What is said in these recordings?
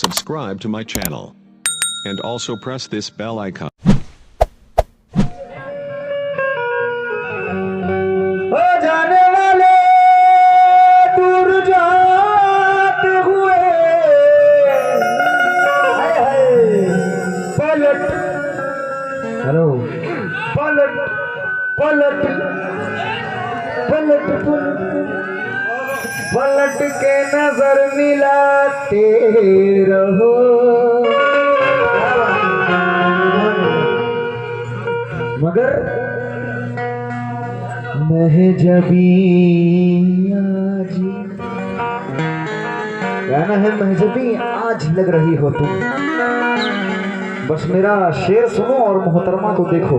subscribe to my channel, and also press this bell icon. हो जाने वाले दूर जाते हुए हाय हाय पलट हेलो पलट पलट पलट पलट के नजर मिलाते रहो। मगर महजबी आज गाना है, महजबी आज लग रही हो तुम। बस मेरा शेर सुनो और मोहतरमा को देखो।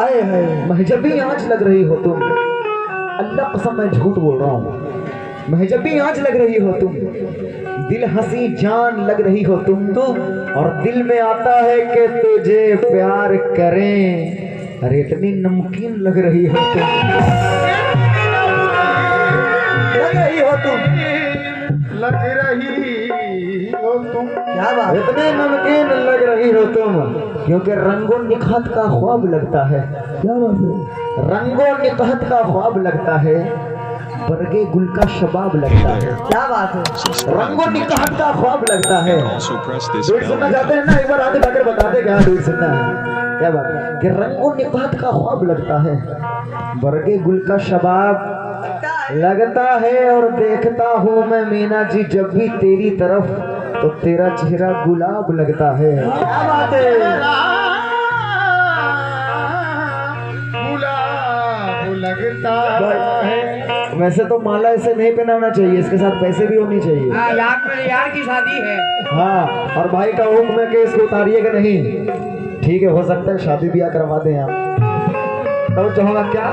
आए है महजबी आज लग रही हो तुम। अल्लाह कसम मैं झूठ बोल रहा हूँ। महजबी आज लग रही हो तुम, दिल हंसी जान लग रही हो तुम तो। और दिल में आता है कि तुझे प्यार करें, अरे इतनी नमकीन लग रही हो तुम। लग रही हो तुम, लग रही हो तुम। क्या बात, इतने नमकीन लग रही हो तुम, क्योंकि रंगों निखात का ख्वाब लगता है। क्या बात है, रंगों निखात का ख्वाब लगता है, बरगे गुल का शबाब लगता है। क्या बात है, रंगों निखात का ख्वाब लगता है। डूट सुनना चाहते हैं ना, एक बार आगे जाकर बता दे क्या डूट सुनना है। क्या बात है कि रंगों निखात का ख्वाब लगता है, बरगे गुल का शबाब लगता है। और देखता हूँ मैं मीना जी जब भी तेरी तरफ, तो तेरा चेहरा गुलाब लगता है। क्या बात है, गुलाब लगता है। वैसे तो माला इसे नहीं पहनाना चाहिए, इसके साथ पैसे भी होनी चाहिए। यार मेरे यार की शादी है। हाँ, और भाई का हुक्म है कि इसको उतारिएगा नहीं। ठीक है, हो सकता है शादी ब्याह करवा दें आप। तो चाहूंगा क्या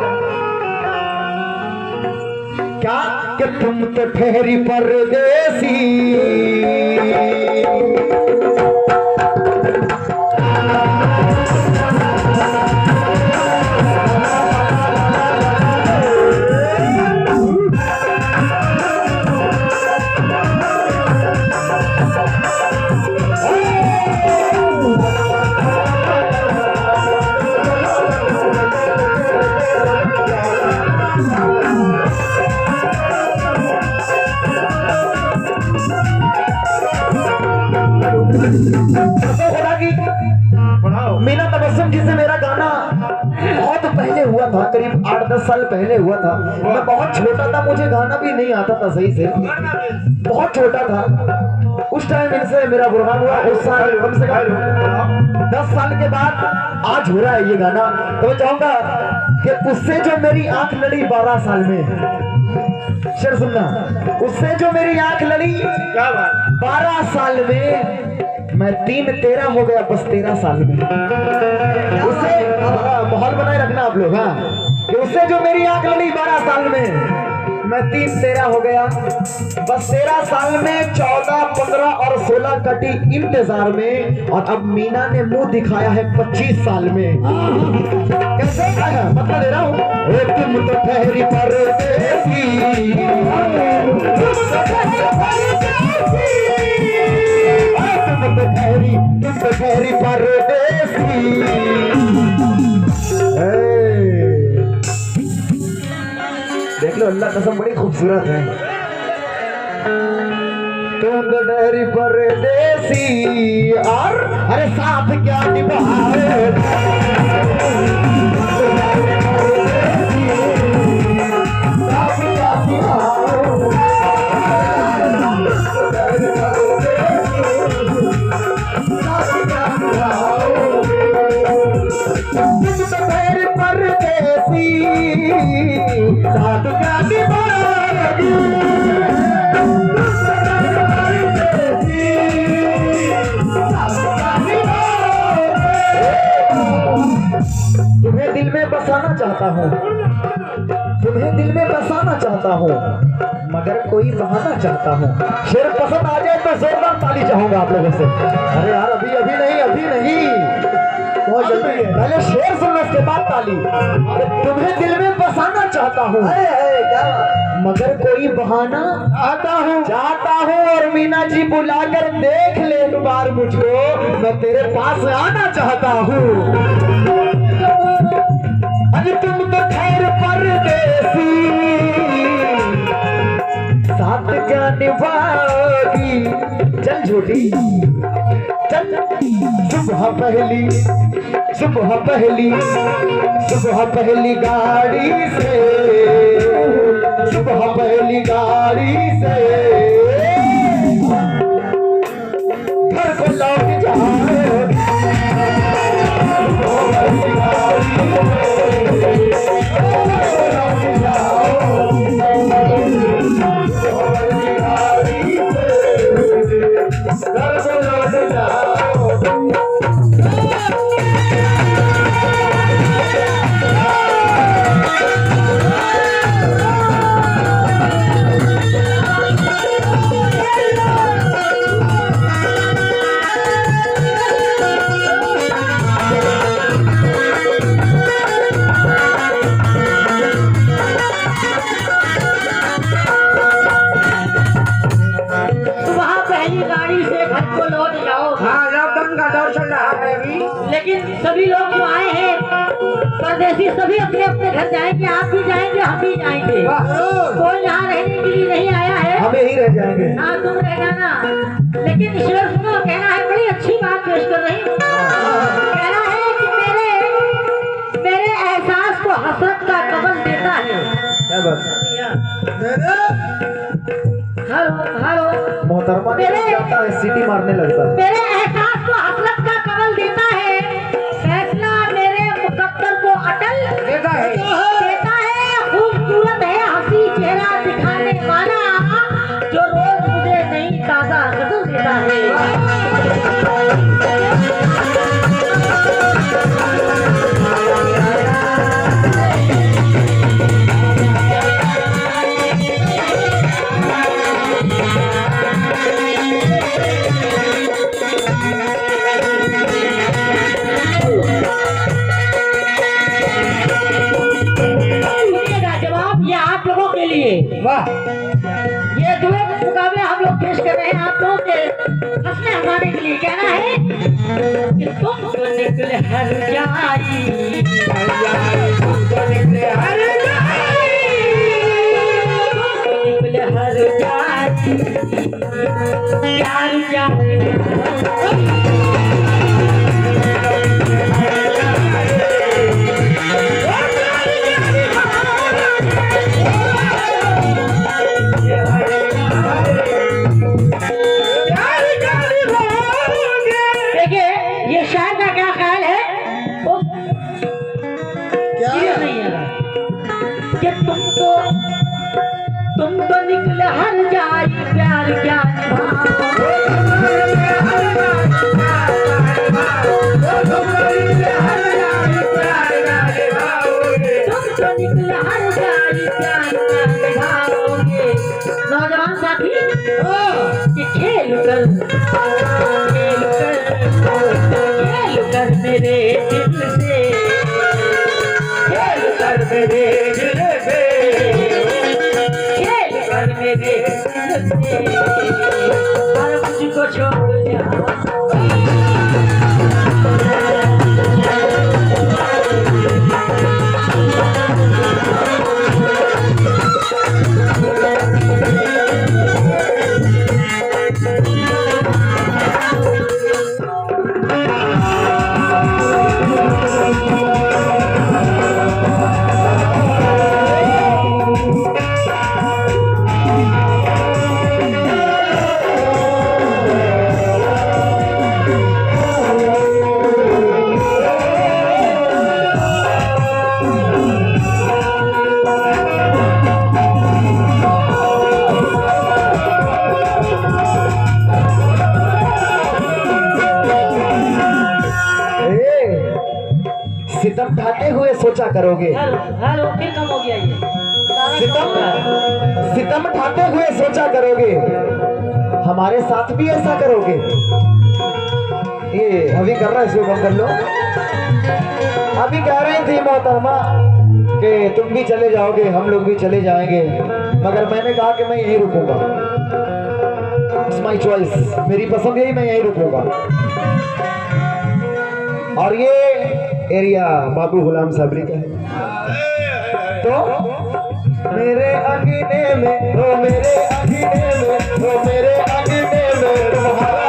क्या कि तुम तो ठहरी परदेसी, मीना तबस्सुम जिसे मेरा गाना बहुत पहले हुआ था, करीब 8-10 साल पहले हुआ था। मैं बहुत छोटा था, मुझे गाना भी नहीं आता था सही से, बहुत छोटा था उस टाइम। इनसे मेरा बुरहान हुआ उस साल, कम से कम 10 साल के बाद आज हो रहा है ये गाना। तो मैं चाहूंगा कि उससे जो मेरी आंख लड़ी 12 साल में, शेर सुनना, उससे जो मेरी आंख लड़ी 12 साल में, मैं 3-13 हो गया बस 13 साल में। उससे माहौल बनाए रखना आप लोग। हाँ, कि उससे जो मेरी आंख लड़ी 12 साल में, मैं 3-13 हो गया बस 13 साल में। 14, 15 और 16 कटी इंतजार में, और अब मीना ने मुंह दिखाया है 25 साल में। कैसे मतलब दे रहा हूँ, तुम तो ठहरी परदेसी, ठहरी परदेसी। देख लो, अल्लाह कसम बड़ी खूबसूरत है। तुम तो ठहरी परदेसी, और अरे साथ क्या निभाए, तुम्हें दिल में बसाना चाहता हूँ, तुम्हें दिल में बसाना चाहता हूँ, मगर कोई बहाना चाहता हूँ। शेर पसंद आ जाए तो जोरदार ताली चाहूंगा आप लोगों से। अरे यार अभी अभी नहीं, अभी नहीं, बहुत जल्दी है, पहले शेर सुनना उसके बाद ताली। अरे तुम्हें दिल में बसाना चाहता हूँ, क्या मगर कोई बहाना चाहता हूँ और मीना जी बुलाकर देख ले एक बार मुझको, मैं तेरे पास आना चाहता हूँ। अरे तुम तो खैर परदेसी, साथ क्या निभाओगी, चल झूठी चल। सुबह पहली गाड़ी से, सुबह पहली गाड़ी से घर को लौट जाओ। लेकिन सभी लोग जो आए हैं परदेसी सभी अपने अपने घर जाएंगे, आप भी जाएंगे, हम भी जाएंगे। कोई यहाँ रहने के लिए नहीं आया है, हम यही रह जाएंगे। हाँ तुम रह जाना। लेकिन ईश्वर सुनो, कहना है बड़ी अच्छी बात पेश कर रही हूँ। कहना है कि मेरे एहसास को हसरत का कबल देता है। क्या बात? हेलो मोहतरमा जाता है, सीटी मारने लगता है। मेरे एहसास को हसरत का कबल देता है, फैसला मेरे मुकद्दर को अटल देता है। खूबसूरत है हंसी चेहरा दिखाने वाला, जो रोज मुझे नई ताजा गजल देता है। वाह, ये दुए मुकाबले हम लोग पेश कर रहे हैं आप लोगों के हंसने हंसाने के लिए। कहना है कि तुम तो निकले हर जाई, तुम तो निकले हर जाई, निकले हर जाई, प्यार जाई। तुम तो निकले हर जाई, प्यार क्या नौजवान साथी कि खेल कर मेरे दिल से, खेल कर मेरे दिल से, खेल कर मेरे दिल से, और मुझको छोड़ जा। सितम ढाते हुए सोचा करोगे, हेलो फिर कम हो गया ये। सितम ढाते हुए सोचा करोगे, हमारे साथ भी ऐसा करोगे। ये अभी कर रहा है, इसको बंद कर लो। अभी कह रही थी मोहतरमा कि तुम भी चले जाओगे, हम लोग भी चले जाएंगे, मगर मैंने कहा कि मैं यहीं रुकूंगा। इट्स माई चॉइस, मेरी पसंद यही, मैं यहीं रुकूंगा। और ये एरिया बाबू गुलाम साबरी का है। तो मेरे अंगने में, ओ मेरे अंगने में, ओ मेरे अंगने में तुम्हारा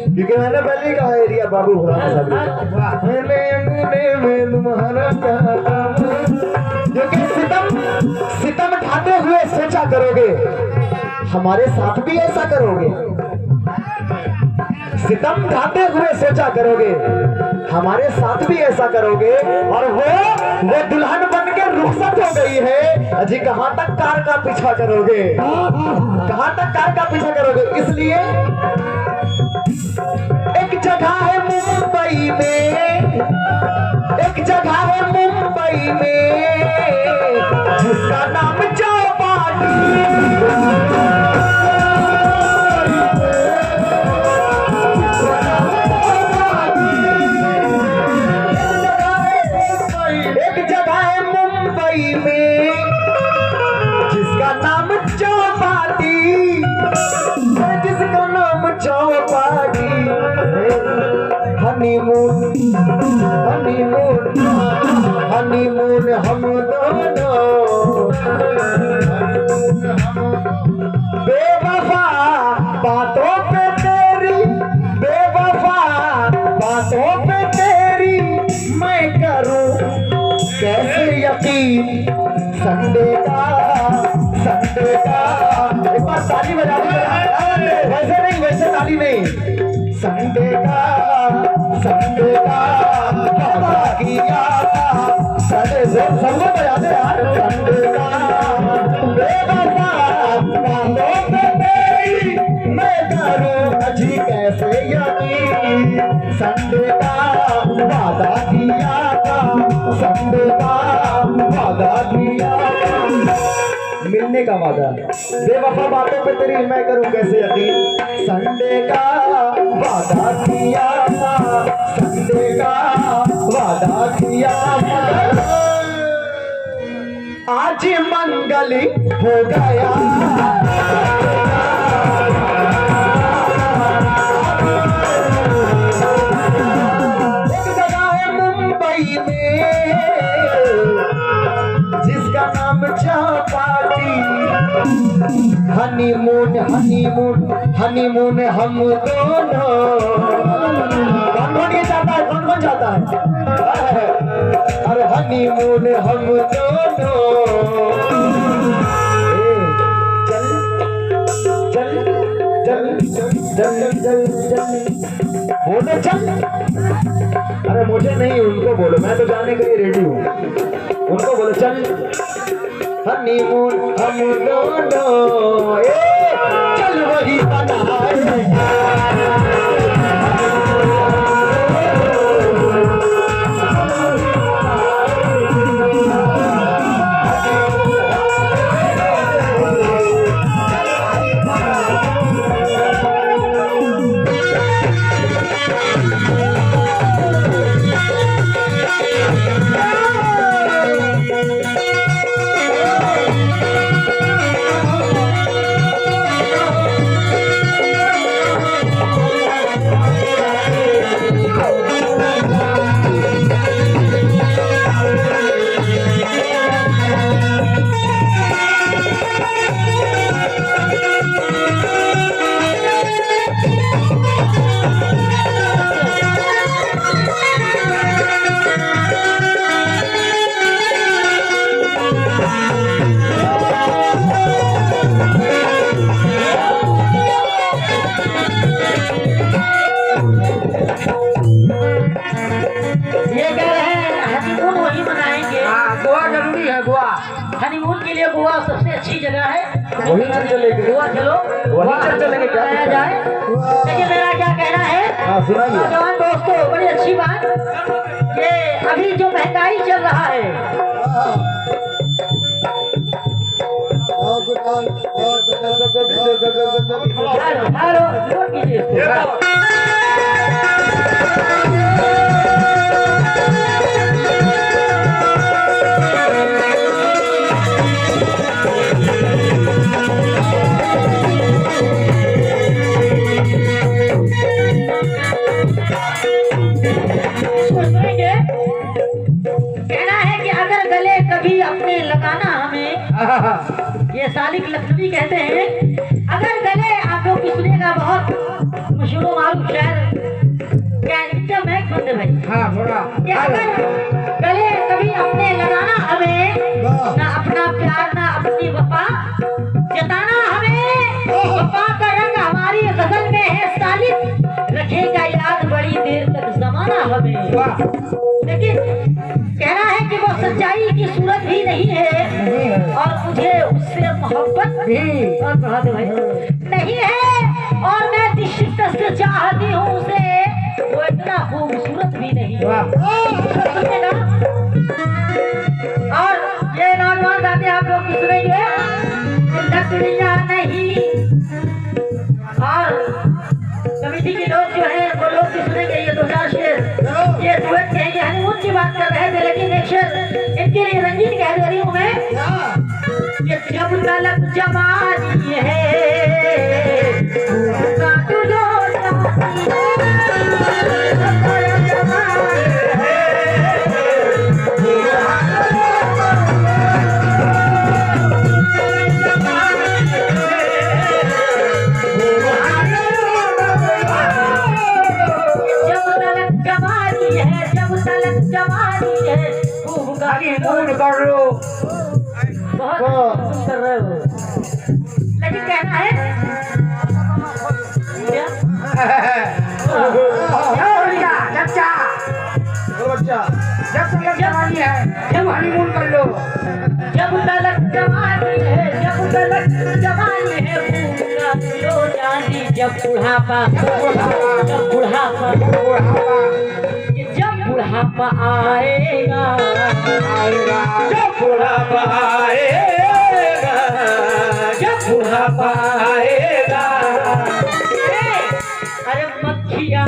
क्योंकि मैंने पहले ही कहा एरिया बाबू गुलाम साबरी। मेरे अंगने में तुम्हारा क्योंकि सितम ढाते हुए सोचा करोगे हमारे साथ भी ऐसा करोगे, सितम ढाते हुए सोचा करोगे हमारे साथ भी ऐसा करोगे। और वो दुल्हन बन के रुखसत हो गई है, अजी कहां तक कार का पीछा करोगे, कहां तक कार का पीछा करोगे। इसलिए एक जगह है मुंबई में, एक जगह है मुंबई में जिसका नाम चौपाटी। एक जगह है मुंबई में जिसका नाम चौपाटी, जिसका नाम चौपाटी। हनीमून हनीमून हनीमून हम दोनों, बेवफा बातों पे तेरी, बेवफा बातों पे तेरी मैं करूं कैसे यकीन। संडे का एक बार ताली बजा दो, वैसे नहीं, वैसे ताली नहीं। संडे का वादा किया था, संडे सबको बजा दे यार। संडे का बेवफा बातों पे तेरी मैं करूं अजी कैसे यकीन। संडे का वादा किया था, संडे का वादा किया था, मिलने का वादा, बेवफा बातों पे तेरी मैं करूं कैसे यकीन। संडे का वादा किया था, संडे का वादा किया था, आज मंगल हो गया। एक जगह है मुंबई में जिसका नाम चौपाटी। हनीमून हनीमून हनीमून हम दोनों, कौन कौन ये चाहता है, कौन कौन चाहता है। अरे हनीमून हम दोनों, चल चल चल चल चल बोलो चल। अरे मुझे नहीं, उनको बोलो, मैं तो जाने के लिए रेडी हूँ। उनको बोलो चल। हनीमून हम दोनों, चल वही बनाए। हनीमून के लिए गोवा सबसे अच्छी जगह है, वही चल चलेंगे, गोवा चलो, वही चल चलेंगे, क्या बनाया जाए। लेकिन मेरा क्या कहना है, हाँ सुनाइए। नौजवान दोस्तों, बड़ी अच्छी बात कि अभी जो महंगाई चल रहा है, हेलो जोर कीजिए इसको। सुनेंगे कहना है कि अगर गले कभी अपने लगाना हमें, ये सालिक लखनवी कहते हैं, अगर गले आप लोग की सुनिएगा बहुत मशहूर मालूम शहर क्या एकदम है बंदे भाई। हाँ थोड़ा कि अगर गले कभी अपने लगाना हमें, ना अपना प्यार ना अपनी वफा जताना हमें, वफा का रंग हमारी गजल में है सालिक, रखेगा याद बड़ी देर तक जमाना हमें। वाह लेकिन कहना है कि वो सच्चाई की सूरत ही नहीं है और मुझे उससे मोहब्बत भी और बढ़ा दे भाई नहीं है, और मैं जिस शिद्दत से चाहती हूँ उसे वो इतना खूबसूरत भी नहीं है। सुनिएगा और ये नौजवान गाते आप लोग की सुनेंगे, लकड़ियाँ नहीं, और कमेटी के लोग जो है वो लोग भी सुनेंगे ये 2000 शेर, ये दुएट कहेंगे, हनीमून की बात कर रहे थे लेकिन एक शेर इनके लिए रंगीन कह दे रही हूँ मैं, ये जब तलक जवानी है उसका तुझो जाती जवानी है खूब हनीमून कर लो। बहुत कर रहे हो लेकिन कहना है क्या बच्चा जब तक जवानी है जब हनीमून कर लो। जब तलक जवानी है, जब तलक जवानी है भूलना लो जानी, जब बुढ़ापा जब बुढ़ापा जब बुढ़ापा आएगा जब बुढ़ापा आएगा जब बुढ़ापा आएगा। अरे मक्खियाँ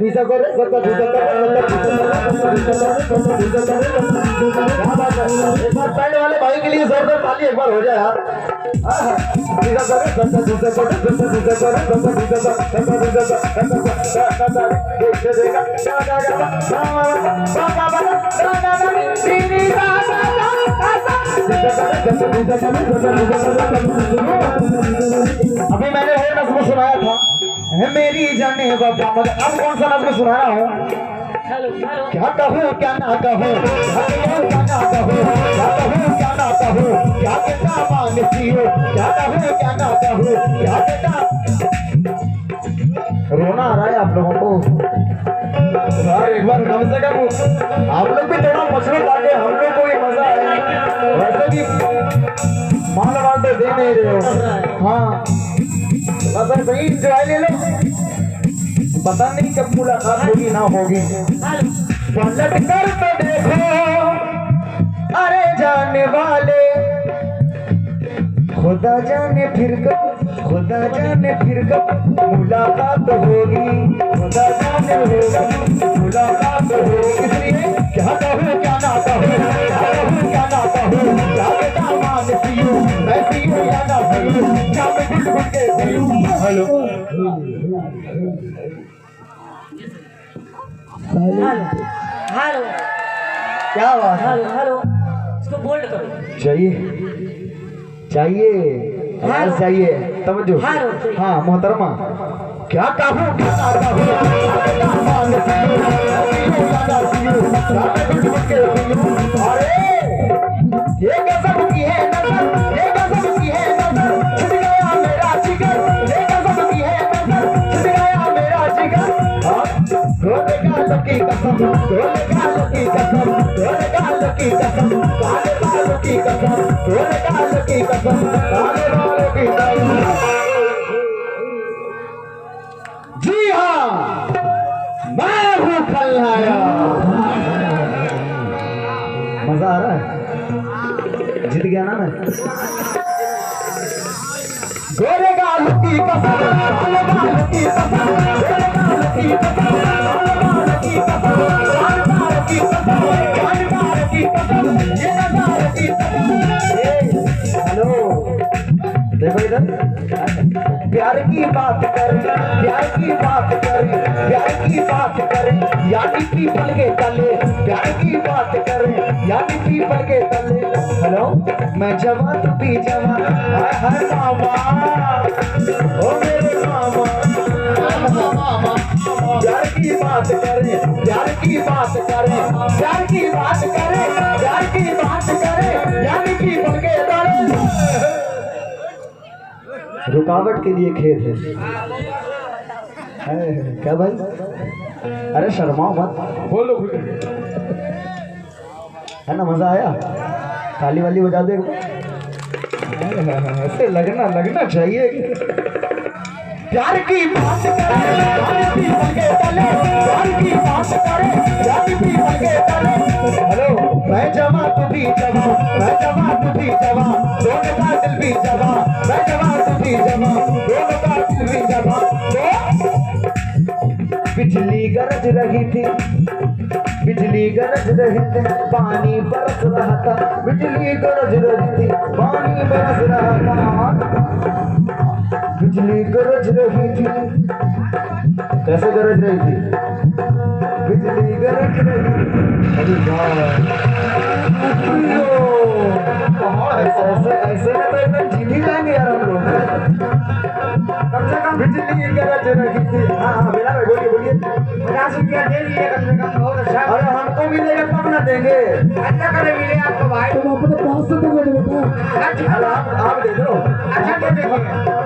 ढीसा करे सबका ढीसा एक बार पैंट वाले भाई के लिए जोरदार ताली एक बार हो जाए यार। ढीसा करे सबका ढीसा करे सबका ढीसा करे सबका ढीसा सबका अभी मैंने वो नज़्म सुनाया था है मेरी जाने बाबा, मगर अब कौन सा नज़्म सुना रहा हूँ? क्या कहूँ क्या ना कहूँ, क्या कहूँ क्या ना कहूँ, क्या कहूँ क्या ना कहूँ, क्या कहता मानती हो, क्या कहूँ क्या ना कहूँ, क्या कहता। रोना आ रहा है आप लोगों को यार, एक बार कम से कम आप लोग भी थोड़ा मछली ताकि हम लोग को भी मजा आए। वैसे भी माल वाल तो दे नहीं रहे हो। हाँ बस सही इंजॉय ले लो, पता नहीं कब मुलाकात होगी ना होगी। पलट कर तो देखो अरे जाने वाले, खुदा जाने फिर कब, खुदा जाने फिर कब मुलाकात होगी, खुदा जाने होगा मुलाकात होगी। इसलिए क्या कहूँ क्या ना कहूँ, क्या कहूँ क्या ना कहूँ, क्या हेलो हेलो क्या बात है? हेलो हेलो इसको बोल्ड करो। चाहिए हेलो। चाहिए तवज्जो। हेलो। हाँ मोहतरमा, क्या कहूँ अरे ये गजब की है नजर, ये गजब की है नजर, छुट गया मेरा जिगर, ये गजब की है नजर, छुट गया मेरा जिगर। ढोले गालों की कसम, ढोले गालों की कसम, ढोले गालों की कसम, काले बालों की कसम, ढोले गालों की कसम, काले बालों की कसम। जी हाँ, मैं हूँ खलनायक। मजा आ रहा है? जीत गया ना मैं। गोरे गालों की कसम, काले बालों की कसम, गोरे गालों की कसम, काले बालों की कसम, काले बालों की कसम, काले बालों की कसम, ये नजारे की कसम। हेलो, देखो इधर। प्यार की बात कर, प्यार की बात कर, प्यार की बात कर, यानी पीपल के तले, प्यार की बात कर, यानी पीपल के तले। हेलो, मैं जवान तू भी जवान, हाय हाय मामा, ओ मेरे मामा, मामा। प्यार की बात कर, प्यार की बात कर, प्यार की बात कर, प्यार की बात कर, यानी पीपल के तले। रुकावट के लिए खेद है क्या भाई? अरे शर्माओ मत, बोलो है ना? मजा आया? ताली वाली बजा दे। ऐसे लगना चाहिए। प्यार की बात करे, प्यार की पलके तले, प्यार की बात करे, प्यार की पलके तले। हेलो, मैं जवां तू भी जवां, मैं जवां तू भी जवां, दोनों का दिल भी जवां, मैं जवां तू भी जवां, दोनों का दिल भी जवां। बिजली गरज रही थी, बिजली गरज रही थी, पानी बरस रहा था, बिजली गरज रही थी, पानी बरस रहा था, बिजली गरज रही थी। कैसे गरज रही थी? बिजली गरज रही थी। ऐसे में तो एकदम जीत ही जाएंगे यार हम लोग। कम से कम बिजली गरज रही थी। हाँ मेरा भाई बोलिए 50 रुपया दे दीजिए कम से कम, बहुत अच्छा। अरे हमको भी देगा तब ना देंगे। अच्छा करे मिले आपको भाई। तुम अपने पास से तो दे दो। आप दे दो। अच्छा दे देंगे।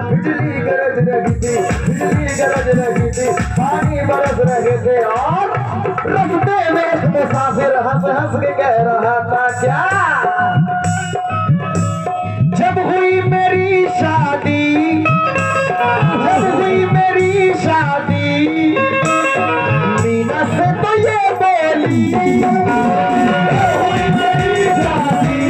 बिजली गरज रही थी, बिजली गरज रही थी, पानी बरस रहे थे और रस्ते में एक मुसाफिर हंस हंस के कह रहा था क्या? जब हुई मेरी शादी, जब हुई मेरी शादी, मीना से तो ये बोली, जब हुई मेरी शादी,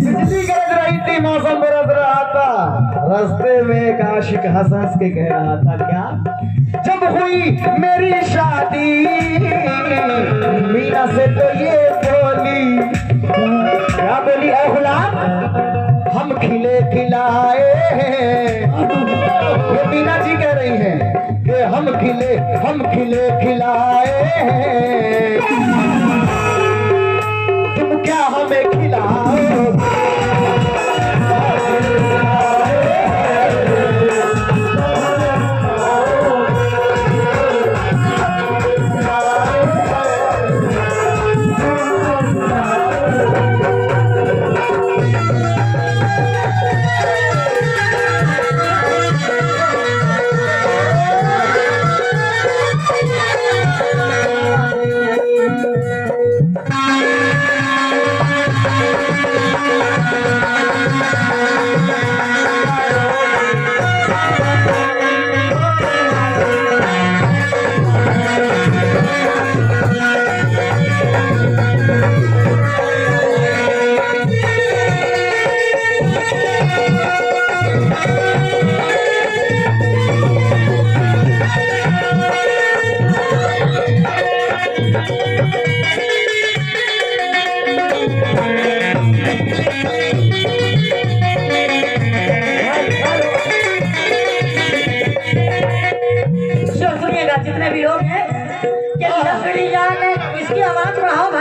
बिजली गरज रही थी, मौसम बरस रहा था, रास्ते में एक आशिक हंस हंस के कह रहा था क्या? जब हुई मेरी शादी, मीना से तो ये बोली, क्या बोली? ऐ गुलाम, हम खिले खिलाए हैं। ये मीना जी कह रही हैं कि हम खिले खिलाए हैं, तुम क्या हमें खिलाओ?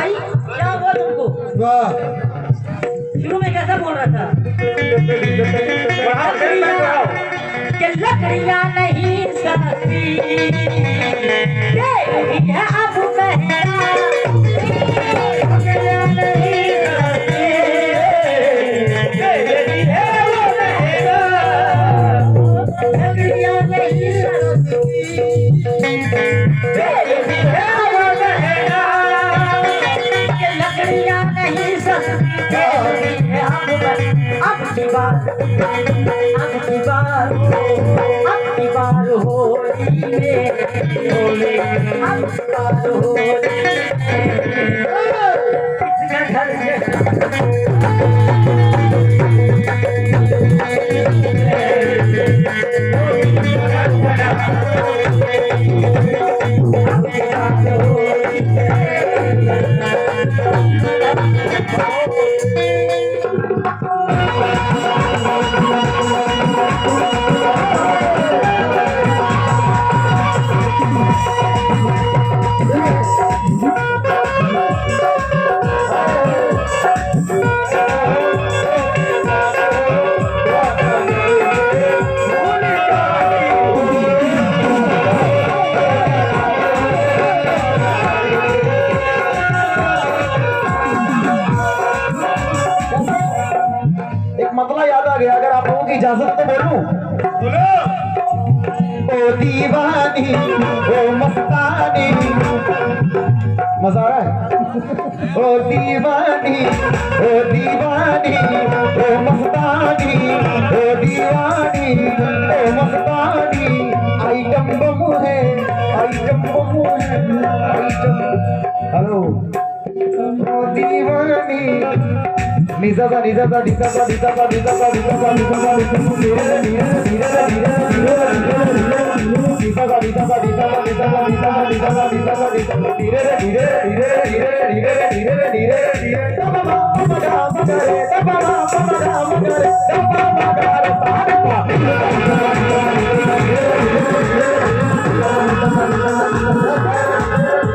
भाई क्या हुआ तुमको? वाह शुरू में कैसा बोल रहा था? बढ़ाओ फिर मैं बढ़ाओ कि लकड़ियां नहीं सस्ती, ये रही है अब महंगा। लकड़ियां नहीं सस्ती, ये रही है अब महंगा। लकड़ियां नहीं सस्ती, ये रही है अब महंगा। कि लकड़ियां नहीं सस्ती, ये रही है अब महंगा। अब की बार होली में होली, अब की बार होली किसका घर से मतला याद आ गया, अगर आप लोगों की इजाजत तो बोलूं। ओ दीवानी ओ मस्तानी, मजा आ रहा है। ओ दीवानी ओ दीवानी ओ मस्तानी, ओ दीवानी ओ मस्तानी, आइटम बम है, आइटम बम है, आइटम। हेलो ओ दीवानी, निजा सा निजा सा निजा सा निजा सा निजा सा निजा सा निजा सा धीरे धीरे धीरे धीरे धीरे निजा सा निजा सा निजा सा निजा सा निजा सा निजा सा निजा सा धीरे धीरे धीरे धीरे धीरे धीरे धीरे धीरे तबा मगा मगरे तबा मगा मगरे तबा मगा सारपा।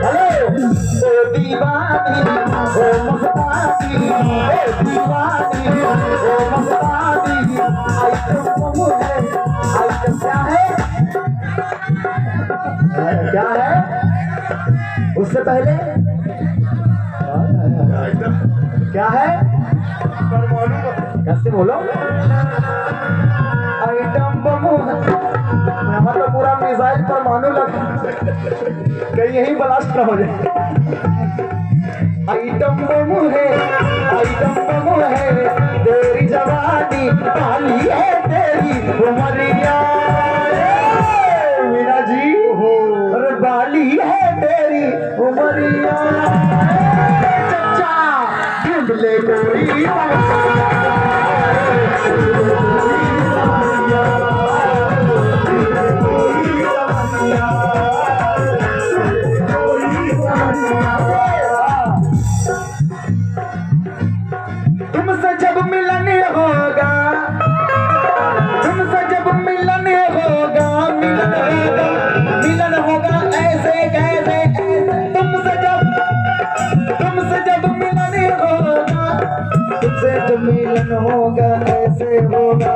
हेलो ओ दीवानी ओ मस्तानी, ओ दीवानी ओ मस्तानी, आइटम बम है, आइटम क्या है, क्या है उससे पहले क्या है, कैसे बोलो, आइटम बम है। मतलब पूरा मिसाइल परमाणु लग कहीं यही ब्लास्ट न हो जाए। आइटम बम है, आइटम बम है, तेरी जवानी काली है, तेरी उमरिया मीना जी, अरे बाली है तेरी उमरिया। चचा ढूंढ ले कोई तुमसे जब मिलन होगा, तुमसे जब मिलन होगा, मिलन होगा, मिलन होगा ऐसे कैसे ऐसे, तुमसे जब मिलन होगा, तुमसे जब मिलन होगा ऐसे होगा।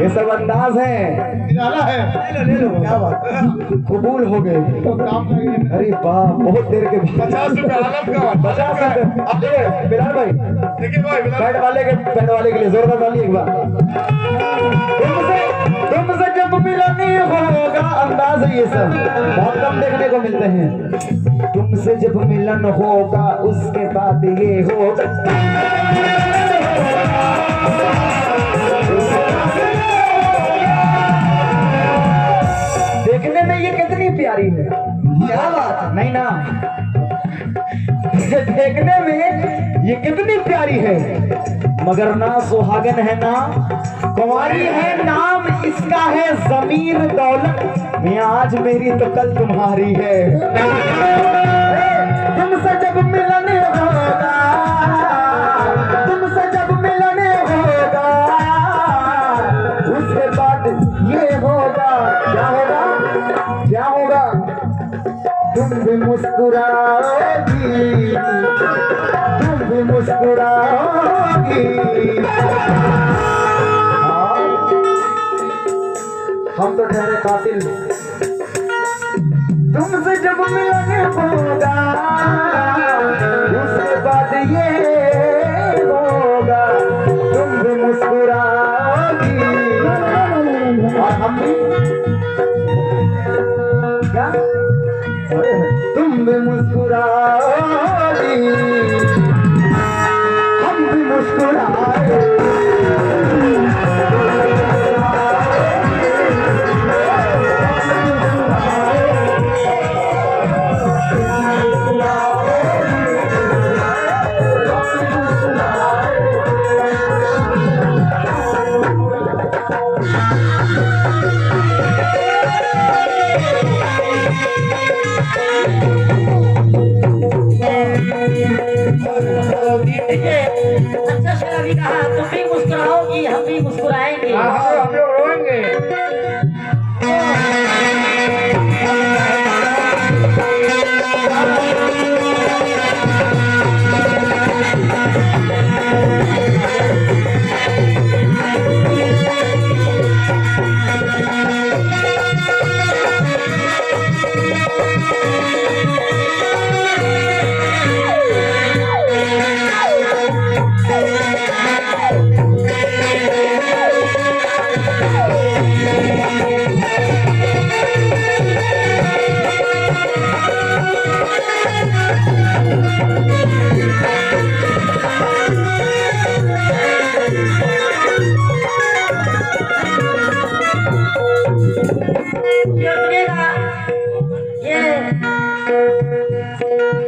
ये सब अंदाज है, निराला है, ले लो क्या बात, कबूल हो गए। अरे बाप, बहुत देर के 50 रुपए आलम का 50 रुपए। बिलाल भाई देखिए भाई बैट वाले के लिए जोरदार वाली एक बार। तुमसे जब मिलन होगा, अंदाज है ये सब, बहुत कम देखने को मिलते हैं। तुमसे जब मिलन होगा उसके बाद ये होगा। देखने में ये कितनी प्यारी है, क्या बात नहीं ना, देखने में ये कितनी प्यारी है, मगर ना सुहागन है ना कुंवारी है, नाम इसका है जमीर दौलत, मैं आज मेरी तो कल तुम्हारी है। तुमसे जब मिलन होगा, तुमसे जब मिलन होगा, उसके बाद ये होगा, क्या होगा, क्या होगा, मुस्कुराओगी, तुम भी मुस्कुराओगी। हम तो ठहरे कातिल, तुमसे जब मिलने होगा उसके बाद ये होगा, तुम भी मुस्कुराओगी और हम भी क्या, तुम भी मुस्कुराओगी, हम भी मुस्कुराए। अच्छा शेर भी कहा, तुम भी मुस्कुराओगी हम भी मुस्कुराएंगे। हम लोग रोएंगे।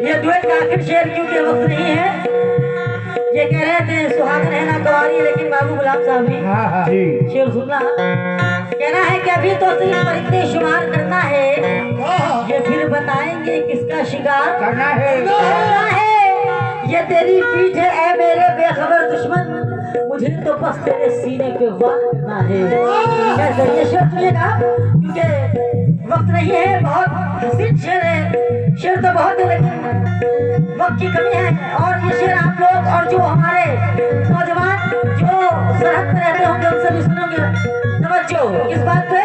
ये डुएट का आखिर शेर क्योंकि वक्त नहीं है। ये कह रहे थे सुहागन है ना कुंवारी, लेकिन बाबू गुलाम साहब भी शेर सुनना। कहना है कि अभी तो सिर्फ परिंदे शुमार करना है, ये फिर बताएंगे किसका शिकार करना है। ये तेरी पीठ है ऐ मेरे बेखबर दुश्मन, मुझे तो बस तेरे सीने पे वार करना है। कैसे ये शेर सुनिएगा क्योंकि वक्त नहीं है, बहुत हसीन शेर है। शेर तो बहुत है लेकिन वक्त की कमी है। और ये शेर आप लोग और जो हमारे नौजवान जो सरहद पे रहते होंगे उनसे भी सुनोगे। समझो किस बात पे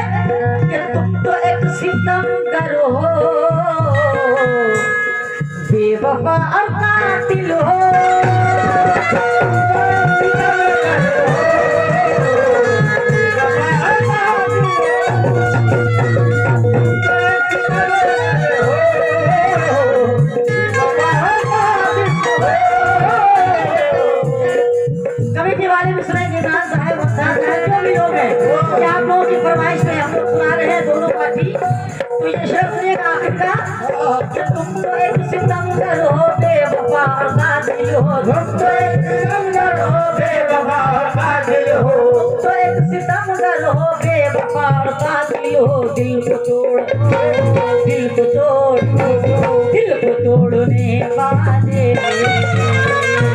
कि तुम तो एक सितमगर हो, बेवफा और कातिल हो। कमेटी वाले भी सुनेंगे, खान साहब वक्तार साहब जो भी लोग हैं कि आप लोगों की फरमाइश में हम लोग सुना रहे हैं दोनों पार्टी। तो ये शेर सुनिएगा आखिर का कि तुम तो एक सितमगर हो, बेवफा और कातिल हो। तुम तो एक सितमगर हो, बेवफा और कातिल हो। तुम तो एक सितमगर हो, बेवफा और कातिल हो। दिल को तोड़, दिल को तोड़, दिल को तोड़ने वाले,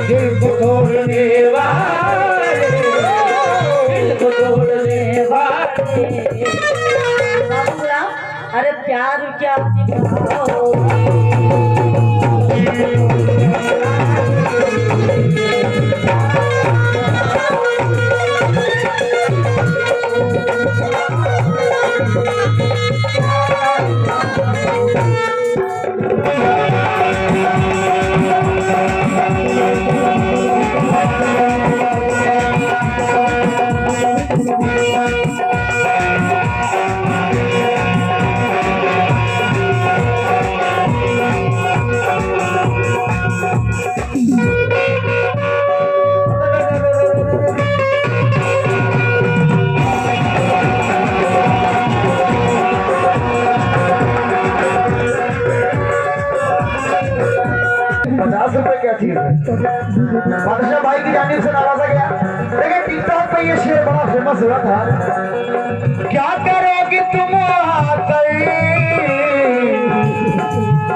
दिल को तोड़ने वाले, दिल को तोड़ने वाले। बाबू गुलाम, अरे प्यार क्या दिखाओ, बादशाह भाई की जानिब से नवाजा गया। लेकिन टिकटॉक पे ये शेर बड़ा फेमस हुआ था, क्या करोगी तुम आकर।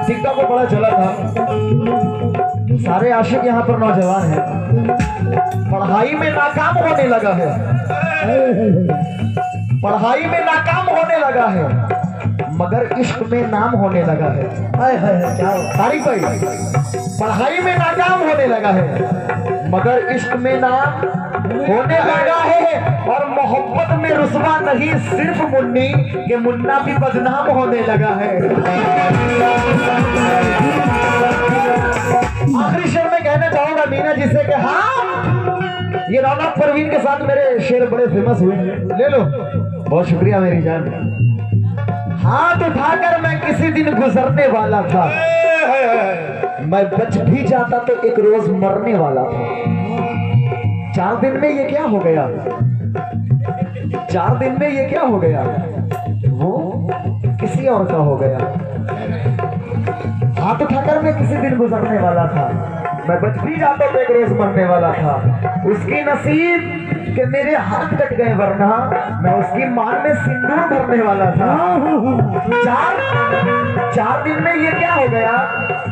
टिकटॉक पे बड़ा चला था। सारे आशिक यहाँ पर नौजवान हैं, पढ़ाई में नाकाम होने लगा है, पढ़ाई में नाकाम होने लगा है, मगर इश्क में नाम होने लगा है। हाय हाय हाय, क्या तारीफ भाई, पढ़ाई में नाकाम होने लगा है मगर इश्क में नाम होने लगा है। और मोहब्बत में रुसवा नहीं सिर्फ मुन्नी के मुन्ना भी बदनाम होने लगा है। आखिरी शेर में कहना चाहूंगा मीना जी से कि हाँ, ये रौनक परवीन के साथ मेरे शेर बड़े फेमस हुए, ले लो। बहुत शुक्रिया मेरी जान। हाथ उठाकर मैं किसी दिन गुजरने वाला था, मैं बच भी जाता तो एक रोज मरने वाला था। 4 दिन में ये क्या हो गया, 4 दिन में ये क्या हो गया, वो किसी और का हो गया। हाथ उठाकर मैं किसी दिन गुजरने वाला था, मैं बच भी जाता तो एक रोज मरने वाला था। उसकी नसीब कि मेरे हाथ कट गए वरना मैं उसकी मान में सिंदूर भरने वाला था। 4 दिन में ये क्या हो गया,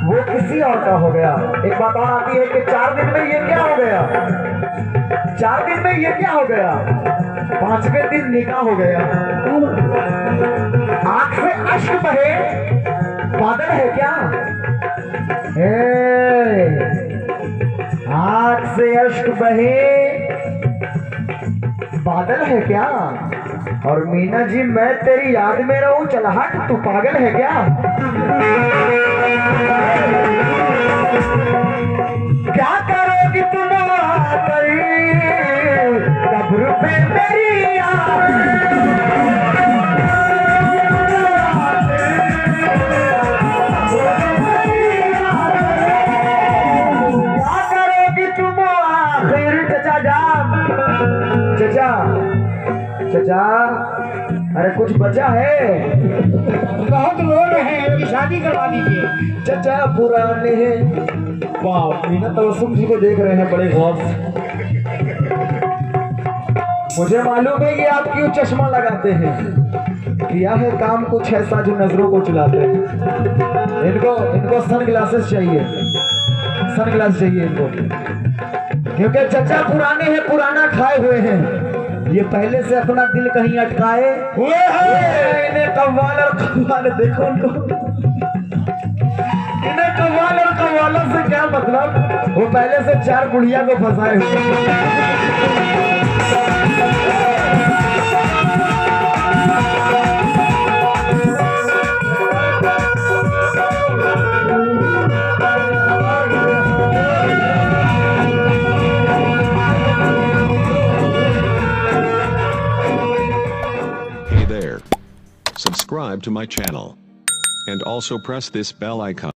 वो किसी और का हो गया। एक बात और आती है कि 4 दिन में ये क्या हो गया, 4 दिन में ये क्या हो गया, 5वें दिन निकाह हो गया। आंख से अश्क बहे बादल है क्या, आंख से अश्क बहे बादल है क्या। और मीना जी मैं तेरी याद में रहूं, चल हट, तू पागल है क्या। क्या करोगी तुम आकर कब्र पे मेरी याद, चचा, अरे कुछ बचा है, बहुत रो रहे हैं, उनकी शादी करवा दीजिए। चचा पुराने हैं। वाह, मीना तबस्सुम जी को देख रहे हैं बड़े गौर से। मुझे मालूम है कि आप क्यों चश्मा लगाते हैं, किया है काम कुछ ऐसा जो नजरों को चुलाते हैं। इनको सन ग्लासेस चाहिए, सन ग्लास चाहिए इनको, क्योंकि चचा पुराने हैं, पुराना खाए हुए हैं। ये पहले से अपना दिल कहीं अटकाए हुए हैं। इन्हें कव्वाल और कव्वाल, देखो उनको, इन्हें कव्वाल और कव्वालों से क्या मतलब, वो पहले से 4 बुढ़िया को फंसाए हुए। Subscribe to my channel and also press this bell icon.